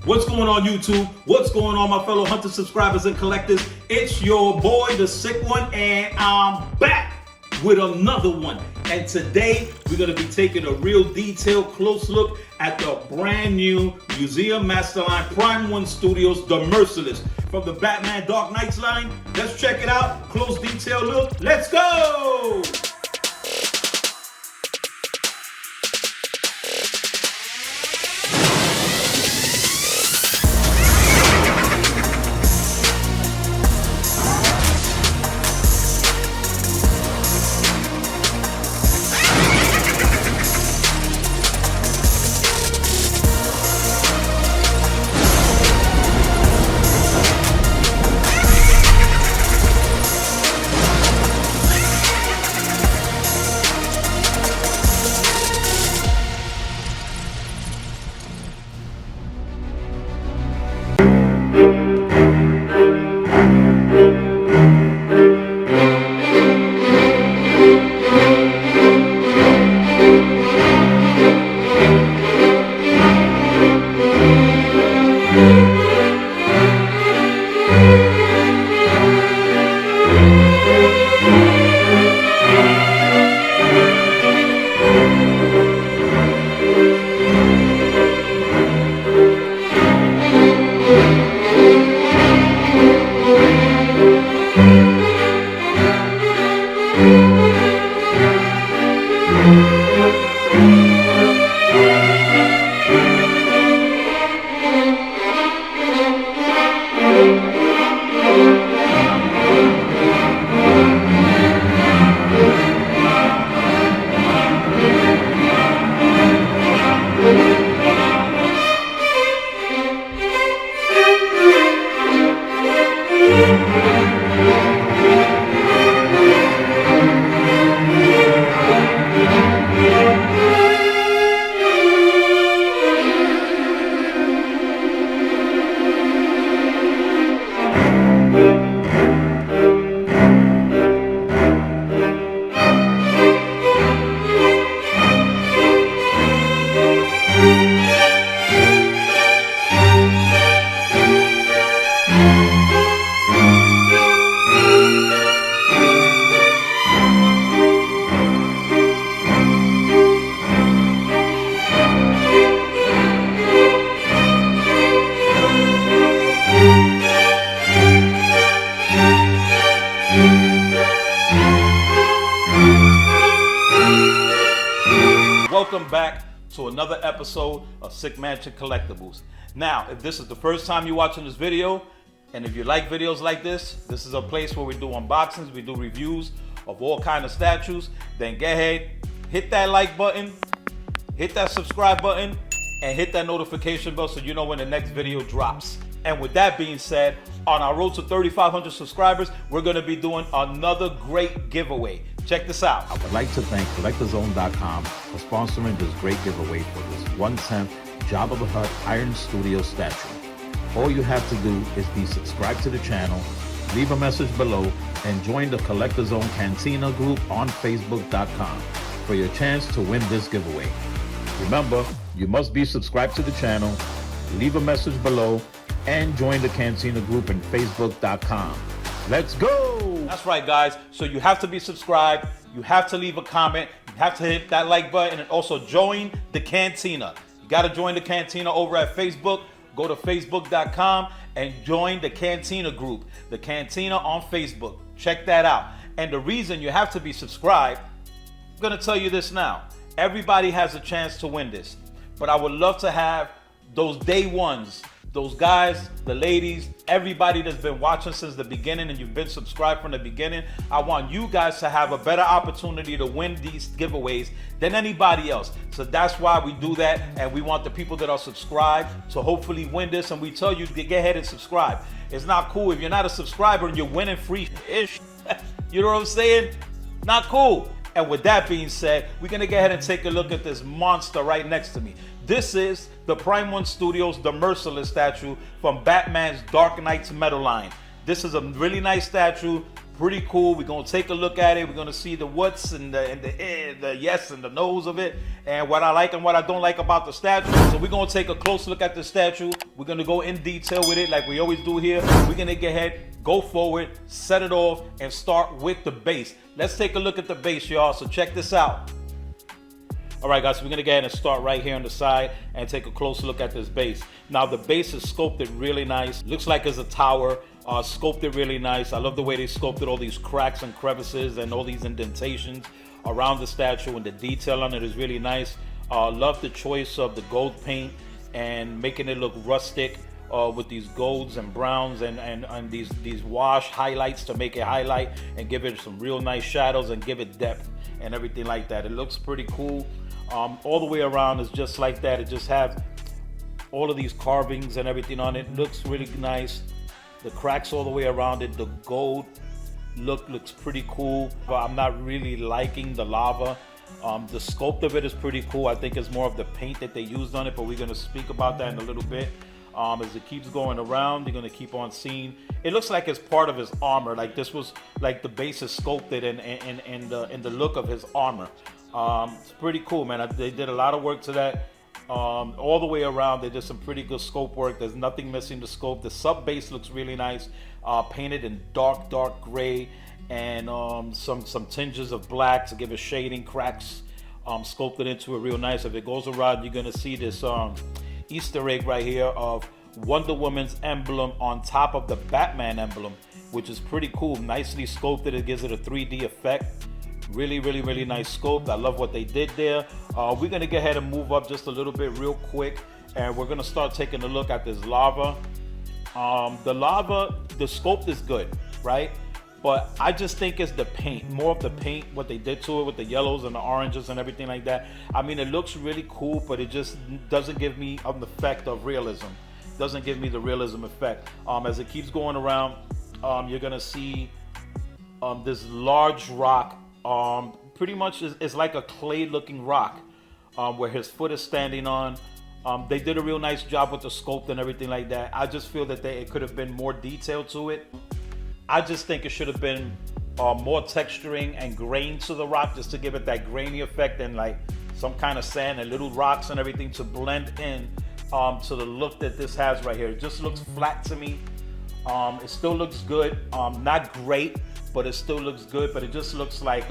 What's going on, YouTube? What's going on, my fellow hunters, subscribers, and collectors? It's your boy, the Sick One, and I'm back with another one. And today, we're going to be taking a real detailed, close look at the brand new Museum Masterline Prime 1 Studios, the Merciless. From the Batman Dark Knights line, let's check it out. Close detail look. Let's go! Welcome back to another episode of Sick Mansion Collectibles. Now, if this is the first time you're watching this video, and if you like videos like this is a place where we do unboxings, we do reviews of all kind of statues, then go ahead, hit that like button, hit that subscribe button, and hit that notification bell so you know when the next video drops. And with that being said, on our road to 3,500 subscribers, we're going to be doing another great giveaway. Check this out. I would like to thank CollectorZone.com for sponsoring this great giveaway for this 1/10 Jabba the Hutt Iron Studio statue. All you have to do is be subscribed to the channel, leave a message below, and join the Collector Zone Cantina group on Facebook.com for your chance to win this giveaway. Remember, you must be subscribed to the channel, leave a message below, and join the Cantina group in Facebook.com. Let's go! That's right, guys. So you have to be subscribed, you have to leave a comment, you have to hit that like button, and also join the Cantina. You got to join the Cantina over at Facebook. Go to Facebook.com and join the Cantina group, the Cantina on Facebook. Check that out. And the reason you have to be subscribed, I'm going to tell you this now. Everybody has a chance to win this, but I would love to have those day ones, those guys, the ladies, everybody that's been watching since the beginning and you've been subscribed from the beginning. I want you guys to have a better opportunity to win these giveaways than anybody else. So that's why we do that, and we want the people that are subscribed to hopefully win this, and we tell you to get ahead and subscribe. It's not cool if you're not a subscriber and you're winning free-ish. You know what I'm saying? Not cool. And with that being said, we're gonna go ahead and take a look at this monster right next to me. This is the Prime 1 Studios, the Merciless statue from Batman's Dark Knights metal line. This is a really nice statue, Pretty cool. We're gonna take a look at it. We're gonna see the what's and the yes and the no's of it, and what I like and what I don't like about the statue. So we're gonna take a close look at the statue. We're gonna go in detail with it like we always do here. We're gonna get ahead, go forward, set it off, and start with the base. Let's take a look at the base, y'all. So check this out. All right, guys, so we're gonna go ahead and start right here on the side and take a close look at this base. Now the base is sculpted really nice. Looks like it's a tower. Sculpted really nice. I love the way they sculpted all these cracks and crevices and all these indentations around the statue, and the detail on it is really nice. Love the choice of the gold paint and making it look rustic with these golds and browns and these wash highlights to make it highlight and give it some real nice shadows and give it depth and everything like that. It looks pretty cool. All the way around is just like that. It just has all of these carvings and everything on it. Looks really nice. The cracks all the way around it. The gold looks pretty cool, but I'm not really liking the lava. The sculpt of it is pretty cool. I think it's more of the paint that they used on it, but we're going to speak about that in a little bit. As it keeps going around, you're going to keep on seeing. It looks like it's part of his armor. Like this was like the base is sculpted in the look of his armor. It's pretty cool, man. They did a lot of work to that. All the way around, they did some pretty good scope work. There's nothing missing the scope. The sub base looks really nice, painted in dark gray and some tinges of black to give it shading. Cracks sculpted into it real nice. If it goes around, you're gonna see this Easter egg right here of Wonder Woman's emblem on top of the Batman emblem, which is pretty cool. Nicely sculpted. It gives it a 3D effect. Really nice sculpt. I love what they did there. We're gonna go ahead and move up just a little bit real quick, and we're gonna start taking a look at this lava. The sculpt is good, right? But I just think it's the paint, more of the paint, what they did to it with the yellows and the oranges and everything like that. I mean, it looks really cool, but it just doesn't give me an effect of realism. Doesn't give me the realism effect. As it keeps going around, you're gonna see this large rock. Pretty much is like a clay looking rock where his foot is standing on. They did a real nice job with the sculpt and everything like that. I just feel that it could have been more detail to it. I just think it should have been more texturing and grain to the rock, just to give it that grainy effect, and like some kind of sand and little rocks and everything to blend in to the look that this has right here. It just looks flat to me. It still looks good. Not great, but it still looks good. But it just looks like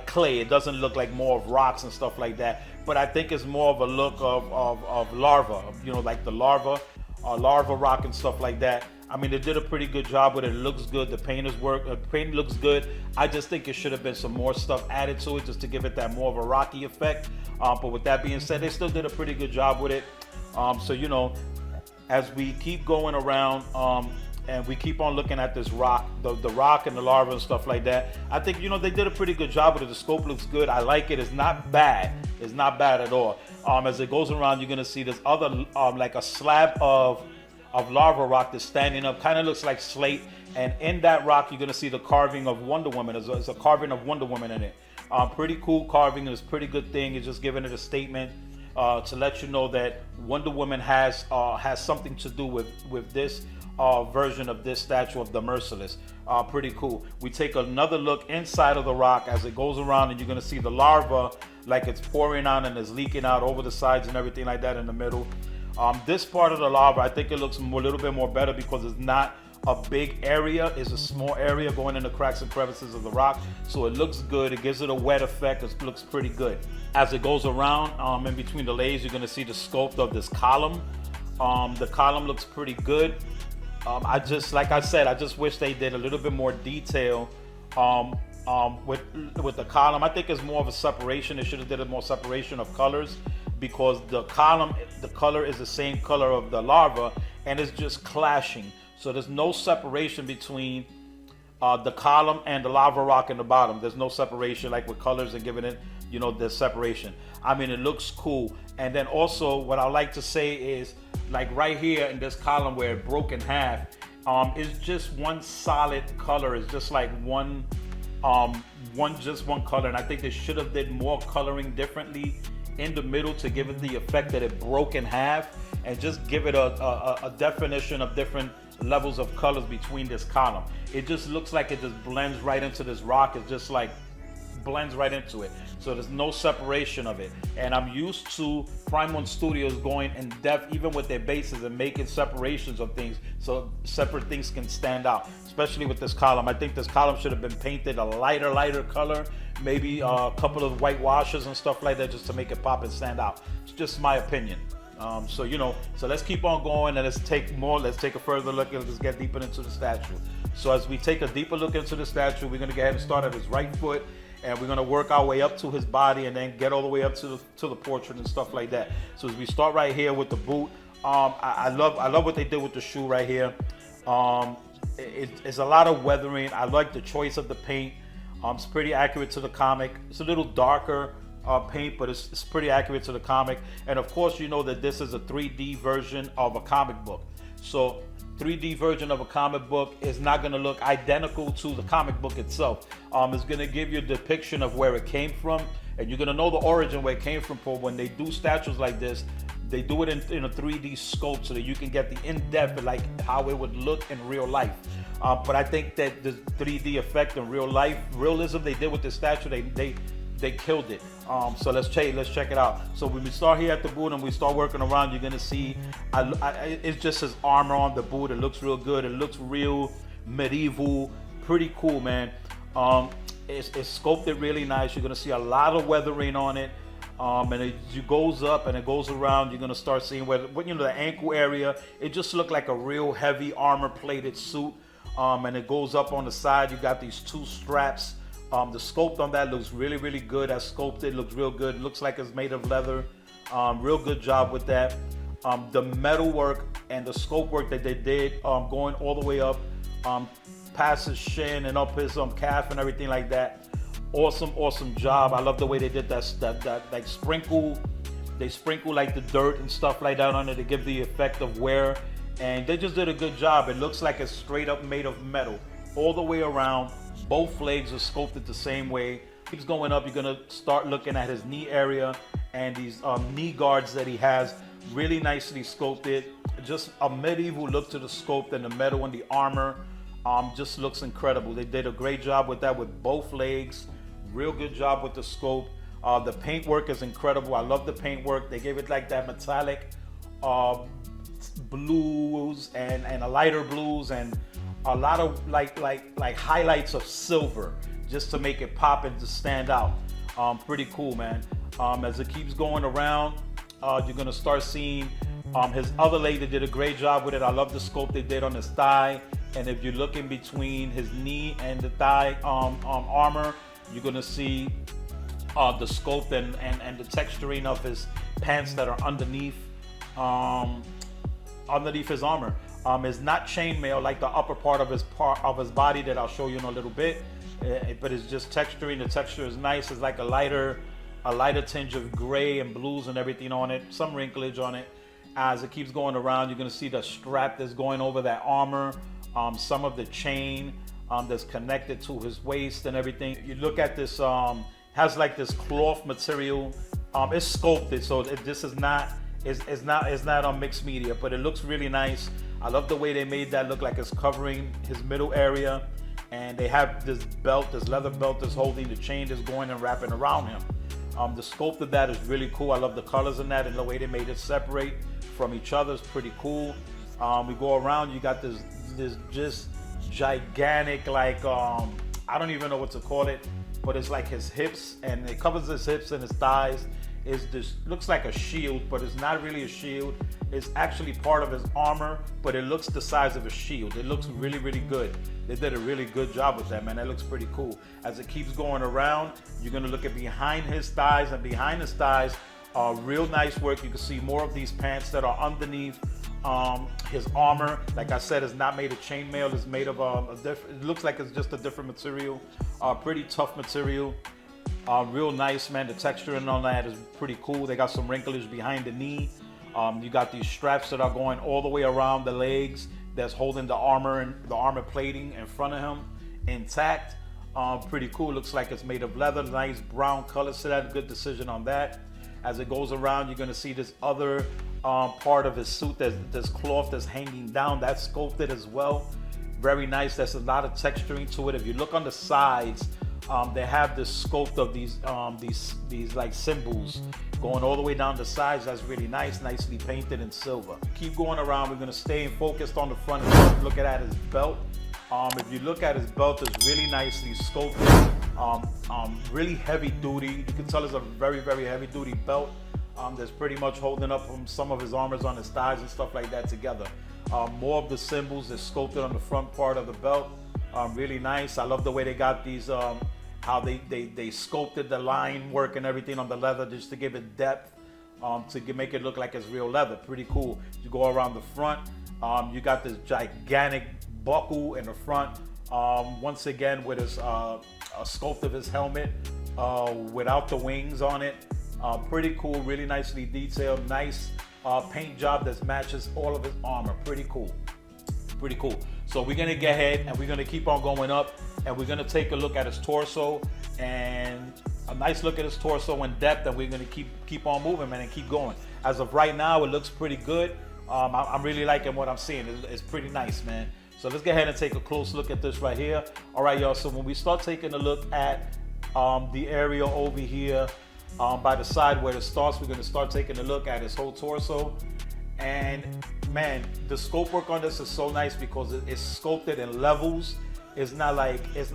clay. It doesn't look like more of rocks and stuff like that. But I think it's more of a look of larva, you know, like the larva rock and stuff like that. I mean, they did a pretty good job with it. It looks good. The paint looks good. I just think it should have been some more stuff added to it just to give it that more of a rocky effect. But with that being said, they still did a pretty good job with it. So, you know, as we keep going around and we keep on looking at this rock, the rock and the larva and stuff like that, I think, you know, they did a pretty good job with it. The scope looks good. I like it. It's not bad. It's not bad at all. As it goes around, you're going to see this other, like a slab of lava rock that's standing up. Kind of looks like slate. And in that rock, you're going to see the carving of Wonder Woman. There's a carving of Wonder Woman in it. Pretty cool carving. It's a pretty good thing. It's just giving it a statement to let you know that Wonder Woman has something to do with this version of this statue of the Merciless. Pretty cool. We take another look inside of the rock as it goes around, and you're going to see the larva like it's pouring out and is leaking out over the sides and everything like that in the middle. This part of the lava, I think it looks a little bit more better because it's not a big area. It's a small area going in the cracks and crevices of the rock. So it looks good. It gives it a wet effect. It looks pretty good. As it goes around, in between the layers, you're going to see the sculpt of this column. The column looks pretty good. Like I said, I just wish they did a little bit more detail with the column. I think it's more of a separation. They should have did a more separation of colors, because the color is the same color of the larva, and it's just clashing. So there's no separation between the column and the lava rock in the bottom. There's no separation like with colors and giving it, you know, the separation. I mean, it looks cool. And then also what I like to say is, like right here in this column where it broke in half, it's just one solid color. It's just like one color. And I think they should have did more coloring differently in the middle to give it the effect that it broke in half, and just give it a definition of different levels of colors between this column. It just looks like it just blends right into this rock. It's just like blends right into it, so there's no separation of it. And I'm used to Prime One Studios going in depth even with their bases and making separations of things so separate things can stand out, especially with this column. I think this column should have been painted a lighter color, maybe a couple of white washes and stuff like that, just to make it pop and stand out. It's just my opinion. So so let's keep on going, and let's take a further look, and let's get deeper into the statue. So as we take a deeper look into the statue, we're gonna go ahead and start at his right foot, and we're gonna work our way up to his body, and then get all the way up to the portrait and stuff like that. So as we start right here with the boot, I love what they did with the shoe right here. It's a lot of weathering. I like the choice of the paint. It's pretty accurate to the comic. It's a little darker paint, but it's pretty accurate to the comic. And of course, you know that this is a 3D version of a comic book. So 3D version of a comic book is not going to look identical to the comic book itself. It's going to give you a depiction of where it came from, and you're going to know the origin where it came from. For when they do statues like this, they do it in a 3D scope so that you can get the in-depth, like how it would look in real life. But I think that the 3D effect and realism they did with this statue, they killed it. So let's check it out. So when we start here at the boot and we start working around, you're gonna see it's just his armor on the boot. It looks real good. It looks real medieval, pretty cool, man. It's sculpted really nice. You're gonna see a lot of weathering on it. And it goes up and it goes around. You're gonna start seeing where the ankle area. It just looked like a real heavy armor-plated suit. And it goes up on the side. You got these two straps. The sculpt on that looks really good. As sculpted, looks real good. Looks like it's made of leather. Real good job with that. The metal work and the sculpt work that they did, going all the way up, past his shin and up his calf and everything like that. Awesome job. I love the way they did that like sprinkle. They sprinkle like the dirt and stuff like that on it to give the effect of wear. And they just did a good job. It looks like it's straight up made of metal all the way around. Both legs are sculpted the same way. Keeps going up. You're gonna start looking at his knee area and these knee guards that he has, really nicely sculpted. Just a medieval look to the sculpt, and the metal and the armor just looks incredible. They did a great job with that with both legs. Real good job with the sculpt. The paint work is incredible. I love the paint work. They gave it like that metallic blues and a lighter blues and a lot of like highlights of silver just to make it pop and to stand out. Pretty cool, man. As it keeps going around, you're gonna start seeing his other leg. They did a great job with it. I love the sculpt they did on his thigh. And if you look in between his knee and the thigh armor, you're gonna see the sculpt and the texturing of his pants that are underneath his armor. It's not chainmail like the upper part of his body that I'll show you in a little bit, but it's just texturing. The texture is nice. It's like a lighter tinge of gray and blues and everything on it. Some wrinklage on it. As it keeps going around, you're gonna see the strap that's going over that armor. Some of the chain that's connected to his waist and everything. You look at this, has like this cloth material. It's sculpted, so this is not. It's not on mixed media, but it looks really nice. I love the way they made that look like it's covering his middle area, and they have this belt, this leather belt that's holding the chain that's going and wrapping around him. The sculpt of that is really cool. I love the colors in that and the way they made it separate from each other is pretty cool. We go around, you got this just gigantic, like I don't even know what to call it, but it's like his hips, and it covers his hips and his thighs. Looks like a shield, but it's not really a shield. It's actually part of his armor, but it looks the size of a shield. It looks really good. They did a really good job with that, man. That looks pretty cool. As it keeps going around, you're gonna look at behind his thighs, and behind his thighs, real nice work. You can see more of these pants that are underneath his armor. Like I said, it's not made of chainmail. It's made of it looks like it's just a different material. Pretty tough material. Real nice, man. The texture and all that is pretty cool. They got some wrinklage behind the knee. You got these straps that are going all the way around the legs that's holding the armor and the armor plating in front of him intact. Pretty cool. Looks like it's made of leather. Nice brown color. So that's a good decision on that. As it goes around, you're gonna see this other part of his suit, this cloth that's hanging down, that's sculpted as well. Very nice. There's a lot of texturing to it. If you look on the sides, they have this sculpt of these like symbols going all the way down the sides. That's really nice, nicely painted in silver. Keep going around. We're gonna stay focused on the front. Look at his belt. If you look at his belt, it's really nicely sculpted. Really heavy duty. You can tell it's a very, very heavy duty belt. That's pretty much holding up some of his armors on his thighs and stuff like that together. More of the symbols that's sculpted on the front part of the belt. Really nice. I love the way they got these, how they sculpted the line work and everything on the leather just to give it depth, to make it look like it's real leather. Pretty cool. You go around the front, you got this gigantic buckle in the front. Once again with his a sculpt of his helmet without the wings on it. Pretty cool, really nicely detailed, nice paint job that matches all of his armor. Pretty cool, pretty cool. So we're gonna get ahead and we're gonna keep on going up, and we're gonna take a look at his torso, and a nice look at his torso in depth, and we're gonna keep on moving, man, and keep going. As of right now, it looks pretty good. I'm really liking what I'm seeing. It's pretty nice, man. So let's go ahead and take a close look at this right here. All right, y'all, so when we start taking a look at the area over here, by the side where it starts, we're gonna start taking a look at his whole torso. And man, the scope work on this is so nice because it's sculpted in levels. It's not like it's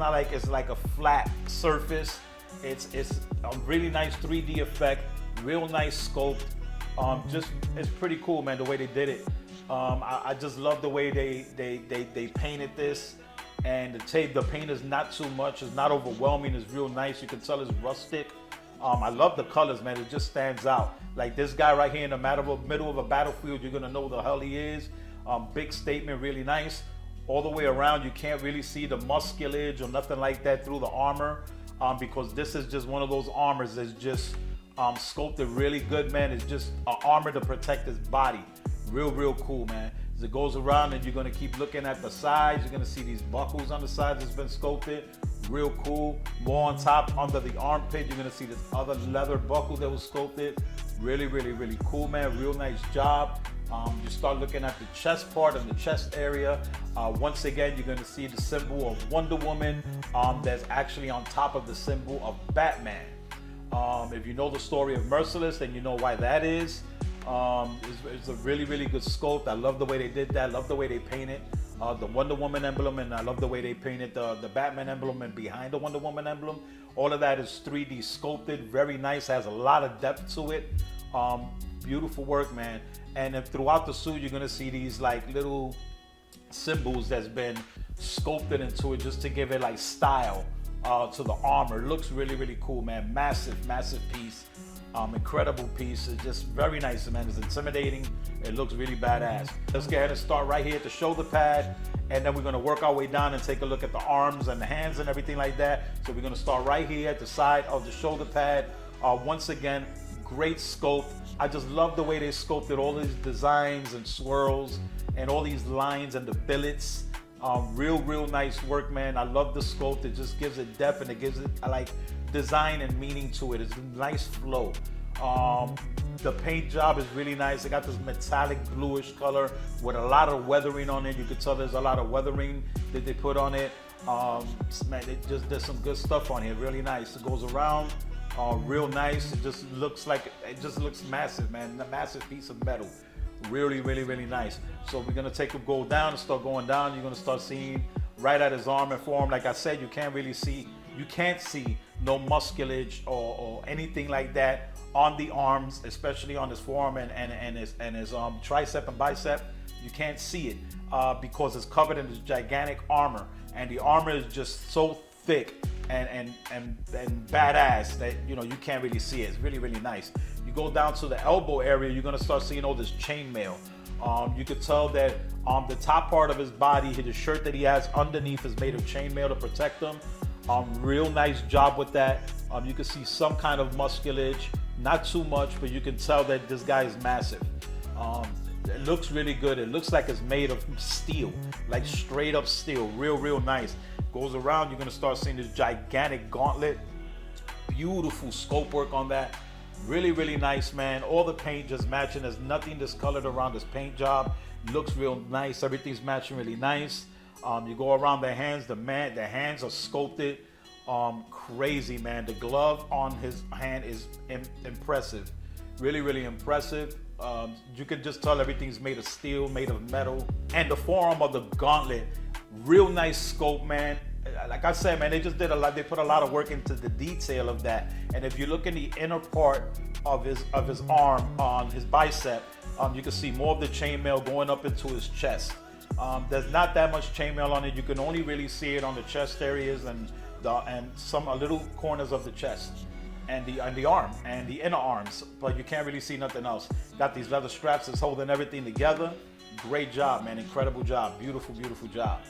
like a flat surface. It's a really nice 3D effect, real nice sculpt. It's pretty cool, man, the way they did it. I just love the way they painted this. And the paint is not too much, it's not overwhelming, it's real nice. You can tell it's rustic. I love the colors, man. It just stands out. Like this guy right here in the middle of a battlefield, you're gonna know who the hell he is. Big statement, really nice. All the way around, you can't really see the musculage or nothing like that through the armor, because this is just one of those armors that's just sculpted really good, man. It's just an armor to protect his body. Real cool, man. As it goes around, and you're gonna keep looking at the sides, you're gonna see these buckles on the sides that's been sculpted. Real cool. More on top, under the armpit, you're gonna see this other leather buckle that was sculpted. Really cool, man. Real nice job. You start looking at the chest part and the chest area. Once again, you're gonna see the symbol of Wonder Woman that's actually on top of the symbol of Batman. If you know the story of Merciless, then you know why that is. It's a really good sculpt. I love the way they did that. I love the way they painted the Wonder Woman emblem, and I love the way they painted the Batman emblem and behind the Wonder Woman emblem. All of that is 3D sculpted, very nice, has a lot of depth to it. Beautiful work, man. And then throughout the suit, you're gonna see these like little symbols that's been sculpted into it just to give it like style to the armor. It looks really cool, man. Massive piece. Incredible piece. It's just very nice, man. It's intimidating. It looks really badass. Let's go ahead and start right here at the shoulder pad, and then we're gonna work our way down and take a look at the arms and the hands and everything like that. So we're gonna start right here at the side of the shoulder pad. Once again, great sculpt. I just love the way they sculpted all these designs and swirls and all these lines and the billets. Real nice work, man. I love the sculpt. It just gives it depth, and it gives it like design and meaning to it. It's a nice flow. The paint job is really nice. It got this metallic bluish color with a lot of weathering on it. You can tell there's a lot of weathering that they put on it. Man, there's some good stuff on here. Really nice. It goes around, real nice. It just looks massive, man. A massive piece of metal. Really nice. So we're gonna go down and start going down. You're gonna start seeing right at his arm and forearm. Like I said, you can't see no musculage or anything like that on the arms, especially on his forearm and his tricep and bicep. You can't see it because it's covered in this gigantic armor, and the armor is just so thick and badass that you can't really see it. It's really nice. You go down to the elbow area, you're gonna start seeing all this chainmail. You could tell that the top part of his body, the shirt that he has underneath, is made of chainmail to protect him. Real nice job with that. You can see some kind of musculage, not too much, but you can tell that this guy is massive. It looks really good. It looks like it's made of steel, like straight up steel. Real nice. Goes around, you're gonna start seeing this gigantic gauntlet. Beautiful scope work on that. Really, really nice, man. All the paint just matching. There's nothing discolored around this paint job. Looks real nice. Everything's matching really nice. You go around the hands. The hands are sculpted. Crazy, man. The glove on his hand is impressive. Really, really impressive. You can just tell everything's made of steel, made of metal. And the forearm of the gauntlet, real nice sculpt, man. Like I said, man, they just did a lot. They put a lot of work into the detail of that. And if you look in the inner part of his arm, on his bicep, you can see more of the chainmail going up into his chest. There's not that much chainmail on it. You can only really see it on the chest areas and some little corners of the chest and the arm and the inner arms, but you can't really see nothing else. Got these leather straps that's holding everything together. Great job, man. Incredible job. Beautiful, beautiful job.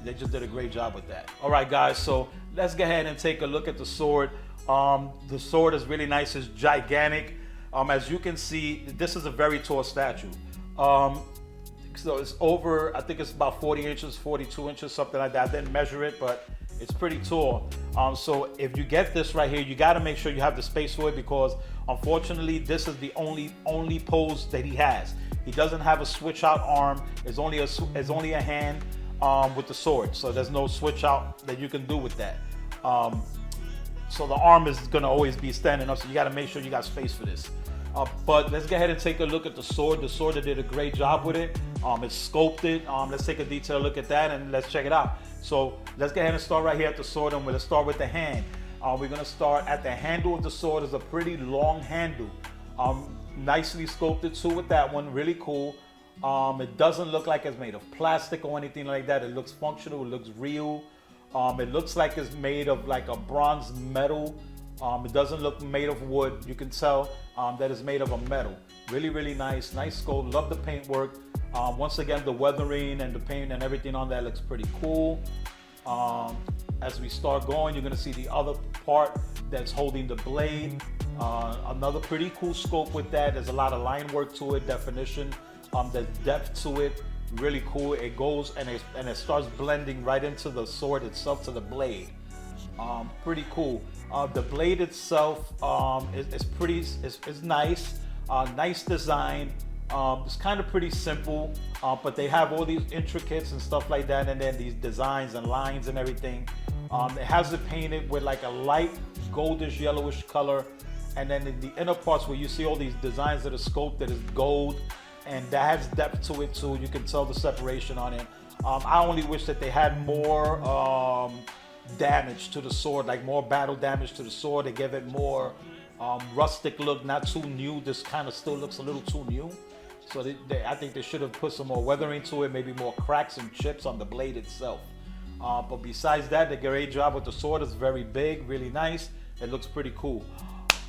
They just did a great job with that. All right, guys, so let's go ahead and take a look at the sword. The sword is really nice. It's gigantic. As you can see, this is a very tall statue. So it's over, I think it's about 40 inches, 42 inches, something like that. I didn't measure it, but it's pretty tall. So if you get this right here, you got to make sure you have the space for it, because unfortunately, this is the only pose that he has. He doesn't have a switch out arm. It's only a hand with the sword. So there's no switch out that you can do with that. So the arm is gonna always be standing up. So you got to make sure you got space for this. But let's go ahead and take a look at the sword. The sword did a great job with it. It's sculpted. Let's take a detailed look at that and let's check it out. So let's go ahead and start right here at the sword, and we're gonna start with the hand. We're gonna start at the handle of the sword. It's a pretty long handle. Nicely sculpted too with that one. Really cool. It doesn't look like it's made of plastic or anything like that. It looks functional. It looks real. It looks like it's made of like a bronze metal. It doesn't look made of wood. You can tell that it's made of a metal. Really, really nice. Nice sculpt. Love the paint work. Once again, the weathering and the paint and everything on that looks pretty cool. As we start going, you're going to see the other part that's holding the blade. Another pretty cool scope with that. There's a lot of line work to it, definition. There's depth to it. Really cool. It goes and it starts blending right into the sword itself, to the blade. Pretty cool. The blade itself is nice. Nice design. It's kind of pretty simple, but they have all these intricates and stuff like that, and then these designs and lines and everything. It has it painted with like a light goldish yellowish color, and then in the inner parts where you see all these designs that are sculpted is gold, and that has depth to it too. You can tell the separation on it. I only wish that they had more damage to the sword, like more battle damage to the sword. They give it more rustic look, not too new. This kind of still looks a little too new. So I think they should have put some more weathering to it, maybe more cracks and chips on the blade itself. But besides that, they did a great job with the sword. It's very big, really nice. It looks pretty cool.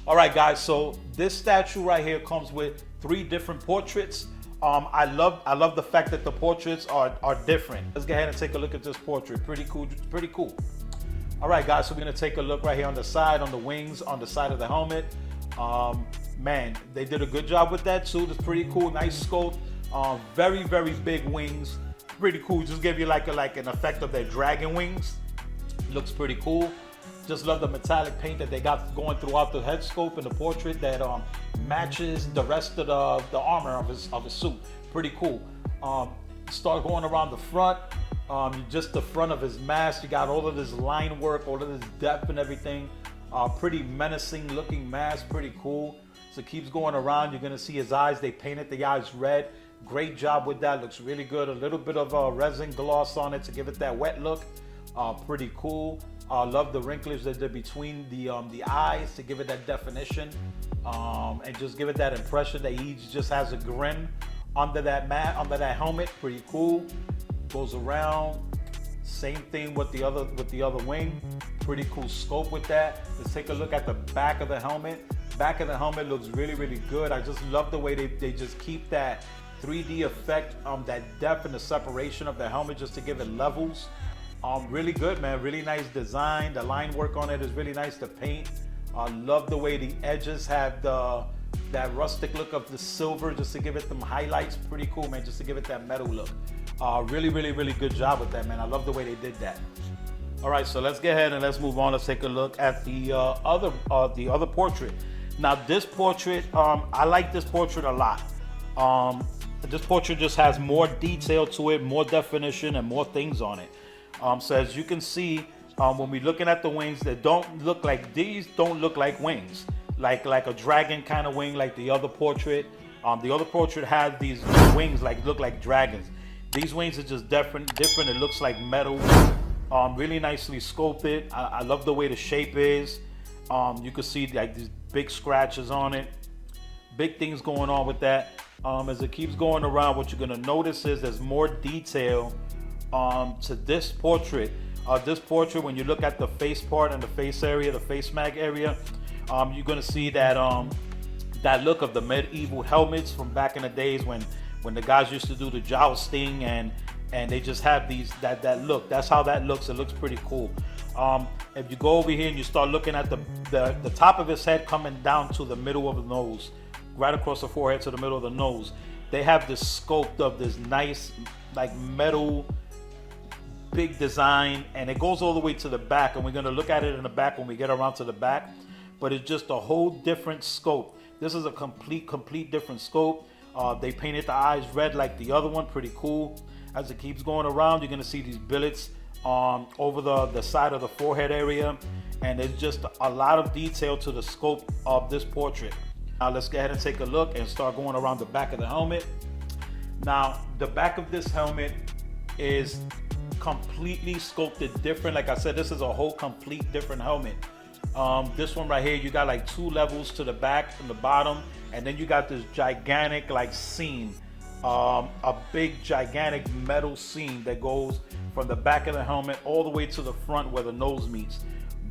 All right, guys, so this statue right here comes with 3 different portraits. I love the fact that the portraits are different. Let's go ahead and take a look at this portrait. Pretty cool, pretty cool. All right, guys, so we're gonna take a look right here on the side, on the wings, on the side of the helmet. Man, they did a good job with that too. It's pretty cool, nice sculpt. Very, very big wings. Pretty cool. Just give you like an effect of their dragon wings. Looks pretty cool. Just love the metallic paint that they got going throughout the head sculpt and the portrait that matches the rest of the armor of his suit. Pretty cool. Start going around the front. Just the front of his mask. You got all of this line work, all of this depth and everything. Pretty menacing looking mask. Pretty cool. So it keeps going around. You're gonna see his eyes. They painted the eyes red. Great job with that. Looks really good. A little bit of resin gloss on it to give it that wet look. Pretty cool. Love the wrinkles that are between the eyes to give it that definition, and just give it that impression that he just has a grin under that that helmet. Pretty cool. Goes around. Same thing with the other wing. Pretty cool scope with that. Let's take a look at the back of the helmet. Back of the helmet looks really, really good. I just love the way they just keep that 3D effect, that depth and the separation of the helmet just to give it levels. Really good, man. Really nice design. The line work on it is really nice to paint. I love the way the edges have that rustic look of the silver just to give it some highlights. Pretty cool, man, just to give it that metal look. Really, really, really good job with that, man. I love the way they did that. All right, so let's go ahead and let's move on. Let's take a look at the other portrait. Now this portrait, I like this portrait a lot. This portrait just has more detail to it, more definition, and more things on it. So as you can see, when we're looking at the wings, they don't look like, these don't look like wings, like a dragon kind of wing, like the other portrait. The other portrait had these wings look like dragons. These wings are just different. It looks like metal. Really nicely sculpted. I love the way the shape is. You can see like these big scratches on it. Big things going on with that. As it keeps going around, what you're gonna notice is there's more detail to this portrait. This portrait, when you look at the face part and the face area, the face mag area, you're gonna see that that look of the medieval helmets from back in the days when the guys used to do the jousting, and they just have these that look. That's how that looks. It looks pretty cool. If you go over here and you start looking at the top of his head coming down to the middle of the nose, right across the forehead to the middle of the nose, they have this sculpt of this nice like metal big design, and it goes all the way to the back, and we're going to look at it in the back when we get around to the back. But it's just a whole different scope. This is a complete different scope. They painted the eyes red like the other one. Pretty cool. As it keeps going around, you're going to see these billets over the side of the forehead area, and there's just a lot of detail to the scope of this portrait. Now let's go ahead and take a look and start going around the back of the helmet. Now the back of this helmet is completely sculpted different. Like I said, this is a whole complete different helmet. This one right here, you got like 2 levels to the back and the bottom, and then you got this gigantic like seam, a big gigantic metal seam that goes from the back of the helmet all the way to the front where the nose meets.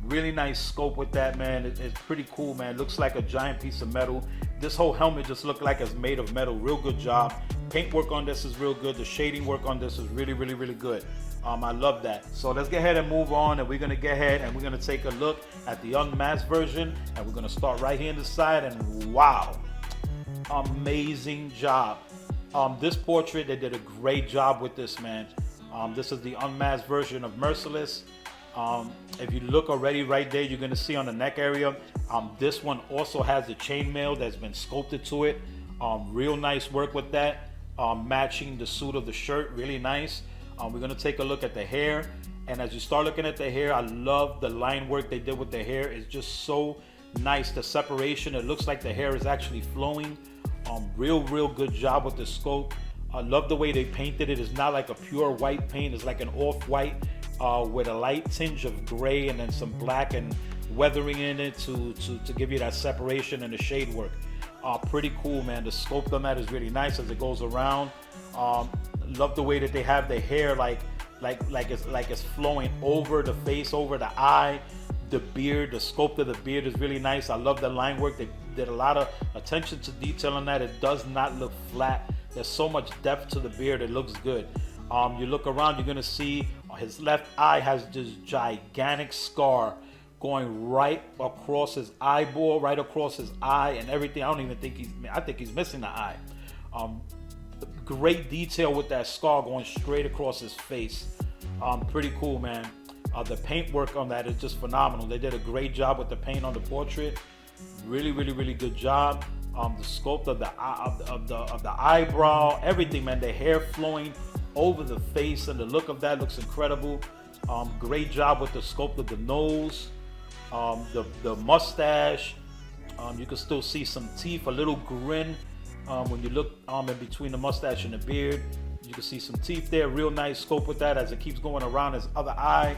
Really nice scope with that, man. It's pretty cool, man. It looks like a giant piece of metal. This whole helmet just looked like it's made of metal. Real good job. Paint work on this is real good. The shading work on this is really good. I love that. So let's go ahead and move on, and we're gonna get ahead and we're gonna take a look at the unmasked version, and we're gonna start right here on the side. And wow, amazing job. This portrait, they did a great job with this, man. This is the unmasked version of Merciless. If you look already right there, you're gonna see on the neck area, this one also has the chainmail that's been sculpted to it. Real nice work with that, matching the suit of the shirt, really nice. We're gonna take a look at the hair, and as you start looking at the hair, I love the line work they did with the hair. It's just so nice, the separation. It looks like the hair is actually flowing. Real good job with the scope. I love the way they painted it. It's not like a pure white paint. It's like an off-white with a light tinge of gray and then some black and weathering in it to give you that separation and the shade work. Pretty cool, man. The scope on that is really nice as it goes around. Love the way that they have the hair like it's flowing over the face, over the eye. The beard, the sculpt of the beard is really nice. I love the line work. They did a lot of attention to detail on that. It does not look flat. There's so much depth to the beard. It looks good. You look around, you're gonna see his left eye has this gigantic scar going right across his eyeball, right across his eye and everything. I don't even think I think he's missing the eye. Great detail with that scar going straight across his face. Pretty cool, man. The paint work on that is just phenomenal. They did a great job with the paint on the portrait. Really good job. The sculpt of the eyebrow, everything, man. The hair flowing over the face, and the look of that looks incredible. Great job with the sculpt of the nose, the mustache. You can still see some teeth, a little grin when you look in between the mustache and the beard. You can see some teeth there. Real nice scope with that as it keeps going around his other eye.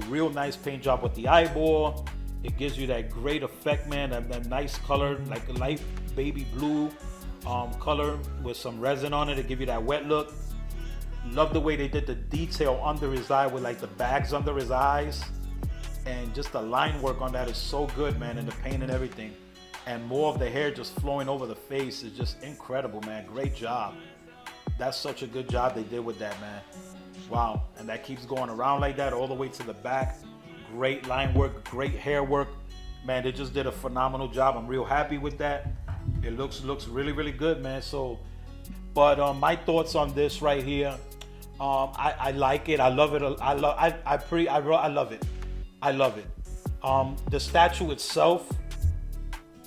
Real nice paint job with the eyeball. It gives you that great effect, man. That nice color, like a light baby blue color with some resin on it to give you that wet look. Love the way they did the detail under his eye with like the bags under his eyes, and just the line work on that is so good, man, and the paint and everything. And more of the hair just flowing over the face is just incredible, man. Great job. That's such a good job they did with that, man. Wow. And that keeps going around like that all the way to the back. Great line work, great hair work. Man, they just did a phenomenal job. I'm real happy with that. It looks really good, man. So, but my thoughts on this right here, I like it. I love it. I love it. The statue itself,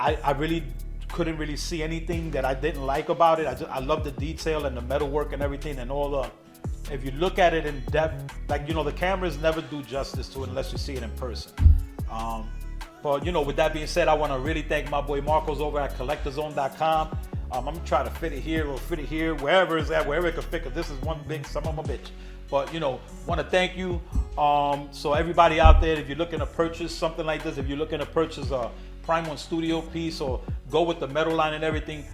I really couldn't really see anything that I didn't like about it. I love the detail and the metalwork and everything and all the, if you look at it in depth, like, you know, the cameras never do justice to it unless you see it in person. But, you know, with that being said, I want to really thank my boy Marcos over at CollectorZone.com. I'm going to try to fit it here or fit it here, wherever it's at, wherever it can fit, because this is one big son of a bitch. But, you know, want to thank you. So everybody out there, if you're looking to purchase something like this, if you're looking to purchase a Prime 1 studio piece or go with the metal line and everything,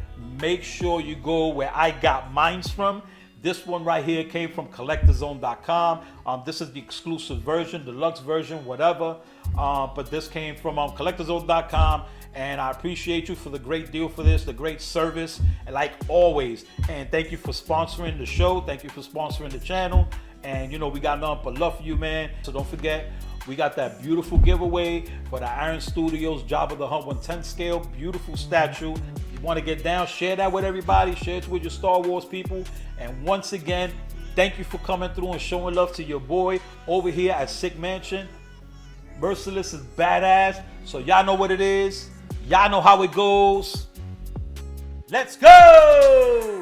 make sure you go where I got mine from. This one right here came from CollectorZone.com. This is the exclusive version, deluxe version, whatever. But this came from CollectorZone.com, and I appreciate you for the great deal for this, the great service, and like always. And thank you for sponsoring the show. Thank you for sponsoring the channel. And you know, we got nothing but love for you, man. So don't forget, we got that beautiful giveaway for the Iron Studios Job of the Hunt 110 scale. Beautiful statue. If you want to get down, share that with everybody. Share it with your Star Wars people. And once again, thank you for coming through and showing love to your boy over here at Sick Mansion. Merciless is badass. So y'all know what it is. Y'all know how it goes. Let's go!